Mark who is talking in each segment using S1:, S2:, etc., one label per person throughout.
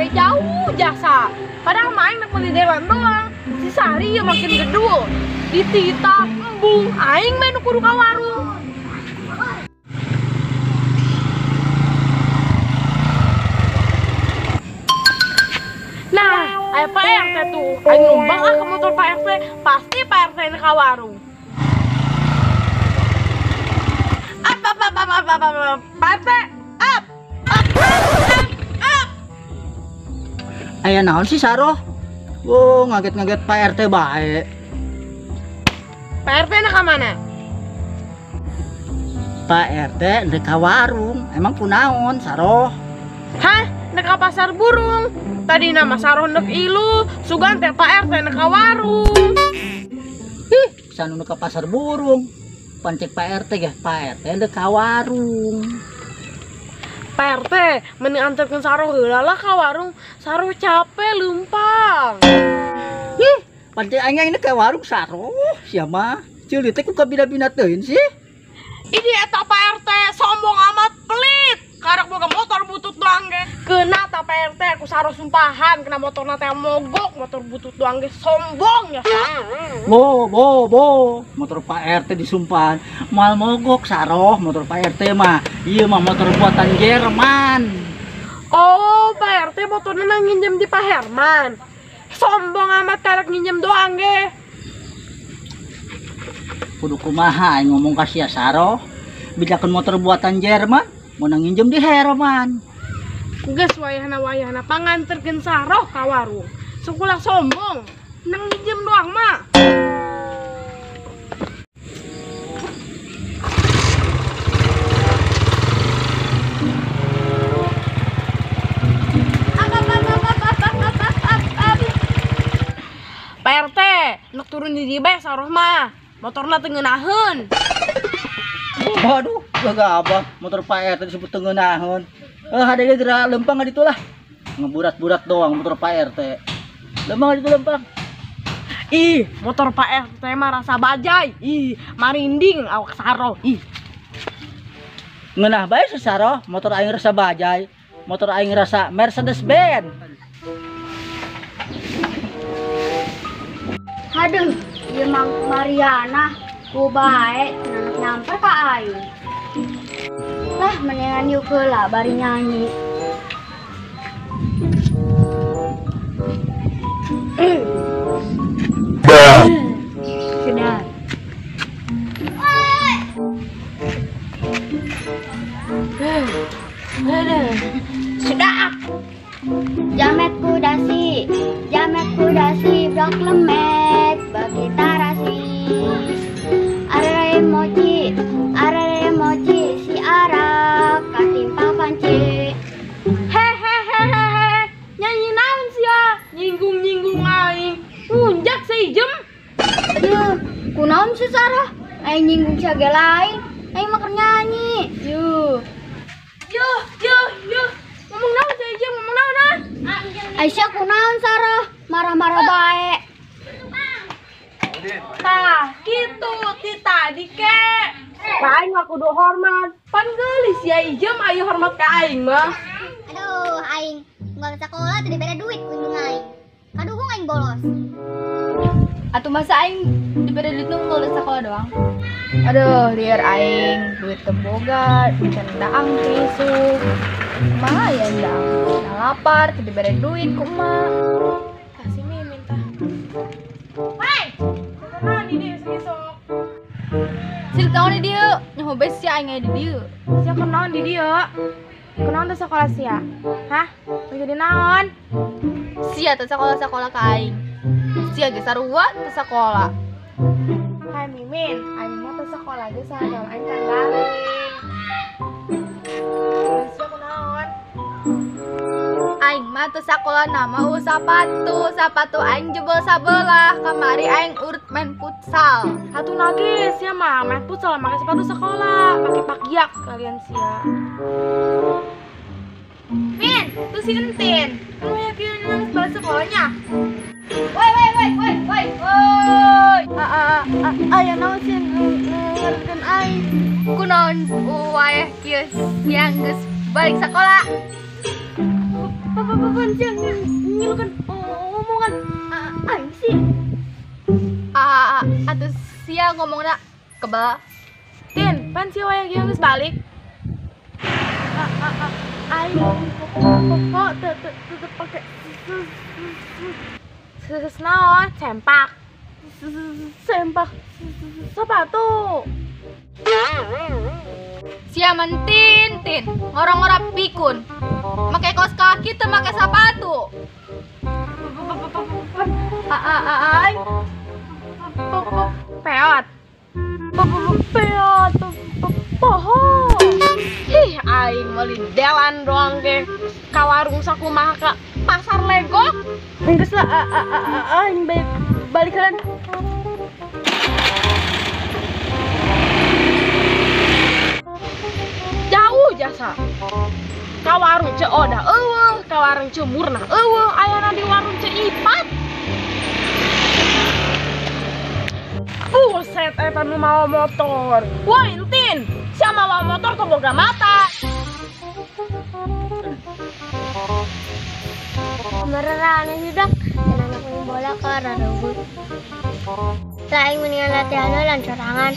S1: Jauh jasa, padahal main nak beli dewan doang. Si Sari ya makin gedul. Di tita, embung, aing main kudu ka warung. Nah, ayo Pak RT tuh, aing numpang ke motor Pak RT, pasti Pak RT ini ka warung. Pak RT, up.
S2: Aya naon sih Saroh? Oh, ngaget-ngaget Pak RT bae.
S1: Pak RT nak ke mana?
S2: Pak RT ndek ka warung. Emang kunaon Saroh?
S1: Hah? Nek ka pasar burung. Tadi nama Saroh nek ilu, sugan teh Pak RT nek ka warung.
S2: Ih, sanu ndek ka pasar burung. Pancek Pak RT ge, Pak RT ndek ka warung.
S1: Pak RT, mending anterkeun Saroh heula lah ka warung. Saroh capek leumpang.
S2: Ih, pancek aing ini ka warung Saroh. Sia mah ceuleuh teh ku kabina-bina teuing sih.
S1: Ini eta Pak RT sombong amat pelit. Karek boga motor butut doang ge. Keuna ta Pak RT ku Saroh sumpahan, kena motorna teh mogok, motor butut doang ge sombong ya.
S2: Bo, motor Pak RT disumpahan. Moal mogok Saroh, motor Pak RT mah. Ieu mah motor buatan Jerman.
S1: Oh, Pak RT motornya nang nginjem di Pak Herman. Sombong amat karek nginjem doang ge.
S2: Kudu kumaha aing ngomong ka sia Saroh. Bijakeun motor buatan Jerman, mau nang nginjem di Herman.
S1: Geus wayahna panganterkeun Saroh ka warung. Sukulah sombong, nang nginjem doang mah. Pak RT, nak turun di dibe Saroh mah. Motorna teu ngeunaheun.
S2: Waduh, gak abah motor Pak RT disebut tengenaheun. Hadege geura lempang ka ditu lah. Ngeburat-burat doang motor Pak RT. Lempang ka ditu lempang.
S1: Ih, motor Pak RT mah rasa bajai. Ih, marinding awak Saroh. Ih.
S2: Ngeunah bae Saroh, motor aing rasa bajai. Motor aing rasa Mercedes Benz.
S3: Aduh, ieu Mang Mariana ku bae nyamper ka aing. Lah mendingan yuk heula bari nyanyi. Sudah. Sudah. Jamet kudasi blok lemet bagi tarasi. Arere mochi si arak katimpa panci.
S1: Hehehehe, nyanyi naon sia? Nyinggung aing. Munjak seijem.
S3: Yuh, kunaon si Sarah? Aing nyinggung saga lain. Aing mah keur nyanyi. Yuh.
S1: Ngomong naon seijem, ngomong naon ah?
S3: Aisyah kunaon Sarah? Marah-marah bae.
S1: Tah, gitu ti tadi ke. Aing mah kudu hormat. Pan geulis ya ijem ayo hormat ka aing mah.
S3: Aduh, aing nggak sekolah tadi beda duit kunjung aing. Kadung aing bolos.
S4: Atuh masa aing diberi duit nu ngeuleus sekolah doang. Aduh, liar aing duit temboga, daang tisu. Kumaha ya daang? Nah, lapar, teu diberi duit kumaha.
S1: Kasih mimin tah. Hai. Kumaha di dieu sok.
S4: Sil naon di dieu? Nyaho bae sia aing aya di dieu.
S1: Sia kunaon di dieu? Kunaon teh sekolah sia? Hah? Jadi naon?
S4: Sia teh sekolah-sekolah ka aing. Sia ge sarua teh sekolah.
S1: Hai mimin, aing mah teh sekolah ge sahaja aing kan garing. Sia kunaon?
S4: Aing mah teu sakola nama sapatu aing jebol sabelah. Kamari aing urut main futsal.
S1: Satu lagi sia mah main futsal make sepatu sekolah, pakai pakiak sekalian sia. Min, tuh si Entin. Kamu yakin nangis balik sekolahnya?
S4: Woi.
S1: Aya naon sih ngarepkeun aing.
S4: Kunaon wae kieu siang geus balik sekolah.
S1: Pan sia ngilukeun omongan aing sih.
S4: Atuh sia ngomongna kebal.
S1: Tin, pan sia wayah geus geus balik. Aing kok tetep pakai naon sempak sepatu
S4: Sia mentin ngorong-ngorong pikun. Make kaos kaki teu make sepatu.
S1: aing peot poho ih aing meuli delan doang ge ka warung sakumaha ka pasar legok geus lah aing balikeun jauh jasa ka warung ce oda eueuh ka warung ce murna eueuh ayana di warung ce ipat. Buset, eta nu mawa motor. Wah, Entin, sia mawa motor teu boga mata.
S3: Beneran sih dak, dan anak main bola karena rambut. Saya mendingan latihan lan sorangan.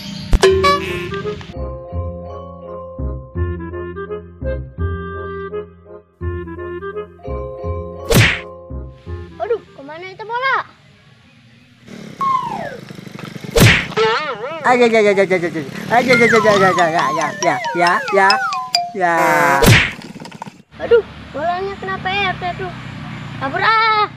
S3: Aduh, kemana itu bola?
S2: Ya.
S3: Aduh, bolanya kenapa ya tuh? Kabur ah.